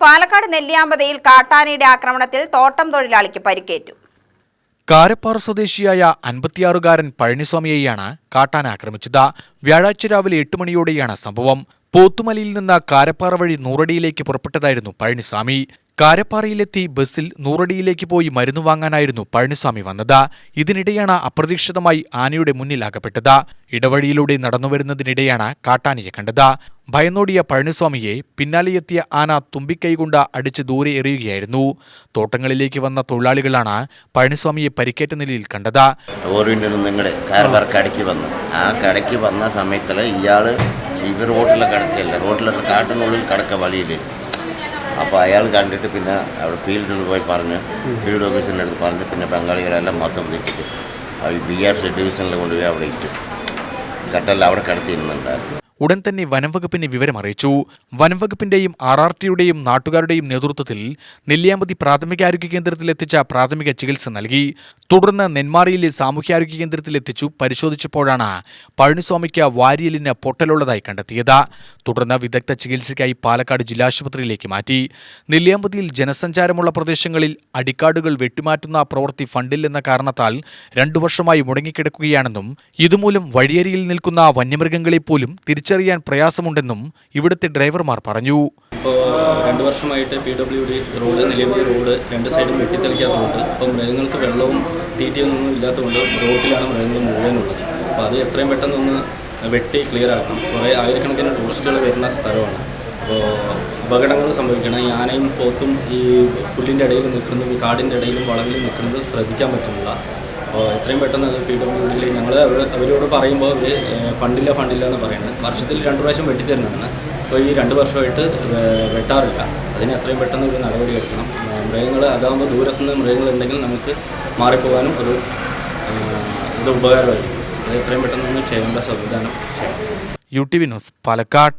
പാലക്കാട് നെല്ലിയാമ്പതിയിൽ കാട്ടാനയുടെ ആക്രമണത്തിൽ തോട്ടം തൊഴിലാളിക്ക് പരിക്കേറ്റു. കാരപ്പാറ സ്വദേശിയായ 56-കാരൻ പഴനിസ്വാമിയെയാണ് കാട്ടാന ആക്രമിച്ചത്. വ്യാഴാഴ്ച രാവിലെ 8 മണിയോടെയാണ് സംഭവം. പോത്തുമലയിൽ നിന്ന് കാരപ്പാറ വഴി നൂറടിയിലേക്ക് പുറപ്പെട്ടതായിരുന്നു പഴനിസ്വാമി. കാരപ്പാറയിലെത്തി ബസ്സിൽ നൂറടിയിലേക്ക് പോയി മരുന്ന് വാങ്ങാനായിരുന്നു പഴനിസ്വാമി വന്നത്. ഇതിനിടെയാണ് അപ്രതീക്ഷിതമായി ആനയുടെ മുന്നിൽ അകപ്പെട്ടത്. ഇടവഴിയിലൂടെ നടന്നുവരുന്നതിനിടെയാണ് കാട്ടാനയെ കണ്ടത്. ഭയന്നോടിയ പഴനിസ്വാമിയെ പിന്നാലെയെത്തിയ ആന തുമ്പിക്കൈകൊണ്ട് അടിച്ച് ദൂരെ എറിയുകയായിരുന്നു. തോട്ടങ്ങളിലേക്ക് വന്ന തൊഴിലാളികളാണ് പഴനിസ്വാമിയെ പരിക്കേറ്റ നിലയിൽ കണ്ടത്. ആ കടയ്ക്ക് വന്ന സമയത്തിൽ ഇയാള് റോഡിലെ കടക്കല്ല, റോഡിലെ കാട്ടിനുള്ളിൽ കടക്ക വഴിയിൽ. അപ്പോൾ അയാൾ കണ്ടിട്ട് പിന്നെ അവിടെ ഫീൽഡിൽ പോയി പറഞ്ഞ് ഫീൽഡ് ഓഫീസിൻ്റെ അടുത്ത് പറഞ്ഞ് പിന്നെ ബംഗാളികളെല്ലാം മൊത്തം തെറ്റിട്ട് BRC ഡിവിഷനിൽ കൊണ്ടുപോയി അവിടെ ഇട്ട് കട്ടെല്ലാം അവിടെ കടത്തിയിരുന്നുണ്ടായിരുന്നു. ഉടൻ തന്നെ വനംവകുപ്പിനെ വിവരമറിയിച്ചു. വനംവകുപ്പിന്റെയും RRTയുടെയും നാട്ടുകാരുടെയും നേതൃത്വത്തിൽ നെല്ലിയാമ്പതി പ്രാഥമികാരോഗ്യ കേന്ദ്രത്തിൽ എത്തിച്ച പ്രാഥമിക ചികിത്സ നൽകി. തുടർന്ന് നെന്മാറയിലെ സാമൂഹ്യാരോഗ്യ കേന്ദ്രത്തിൽ എത്തിച്ചു പരിശോധിച്ചപ്പോഴാണ് പഴനിസ്വാമിക്ക് വാരിയലിന് പൊട്ടലുള്ളതായി കണ്ടെത്തിയത്. തുടർന്ന് വിദഗ്ധ ചികിത്സയ്ക്കായി പാലക്കാട് ജില്ലാശുപത്രിയിലേക്ക് മാറ്റി. നെല്ലിയാമ്പതിയിൽ ജനസഞ്ചാരമുള്ള പ്രദേശങ്ങളിൽ അടിക്കാടുകൾ വെട്ടിമാറ്റുന്ന പ്രവൃത്തി ഫണ്ടില്ലെന്ന കാരണത്താൽ 2 വർഷമായി മുടങ്ങിക്കിടക്കുകയാണെന്നും ഇതുമൂലം വഴിയരിയിൽ നിൽക്കുന്ന വന്യമൃഗങ്ങളെപ്പോലും തിരിച്ചറിയാൻ പ്രയാസമുണ്ടെന്നും ഇവിടുത്തെ ഡ്രൈവർമാർ പറഞ്ഞു. ഇപ്പോൾ 2 വർഷമായിട്ട് PWD റോഡ്, നെല്ലിയാമ്പതി റോഡ് 2 സൈഡും വെട്ടിത്തെളിക്കാത്ത റോഡ്. അപ്പോൾ മൃഗങ്ങൾക്ക് വെള്ളവും തീറ്റയൊന്നും ഇല്ലാത്തതുകൊണ്ട് റോഡിലാണ് മൃഗങ്ങൾ മുഴുവനുള്ളത്. അപ്പോൾ അത് എത്രയും പെട്ടെന്നൊന്ന് വെട്ടി ക്ലിയർ ആക്കണം. കുറേ ആയിരക്കണക്കിന് ടൂറിസ്റ്റുകൾ വരുന്ന സ്ഥലമാണ്. അപ്പോൾ അപകടങ്ങൾ സംഭവിക്കണം. ഈ ആനയും പോത്തും ഈ പുല്ലിൻ്റെ ഇടയിൽ നിൽക്കുന്നതും ഈ കാടിൻ്റെ ഇടയിലും വളവിൽ നിൽക്കുന്നത് ശ്രദ്ധിക്കാൻ പറ്റുന്നില്ല. അപ്പോൾ എത്രയും പെട്ടെന്ന് അത് PWDയിൽ ഞങ്ങൾ അവരോട് പറയുമ്പോൾ അവർ ഫണ്ടില്ല എന്ന് പറയുന്നത്. വർഷത്തിൽ 2 പ്രാവശ്യം വെട്ടിത്തരുന്നതാണ്. അപ്പോൾ ഈ 2 വർഷമായിട്ട് വെട്ടാറില്ല. അതിന് എത്രയും പെട്ടെന്ന് ഒരു നടപടി എടുക്കണം. മൃഗങ്ങൾ അതാകുമ്പോൾ ദൂരത്തുനിന്ന് മൃഗങ്ങളുണ്ടെങ്കിൽ നമുക്ക് മാറിപ്പോകാനും ഒരു ഉപകാരമായിരിക്കും. അത് എത്രയും പെട്ടെന്ന് ചെയ്യേണ്ട സംവിധാനം ചെയ്യണം. UTV news, Palakkad.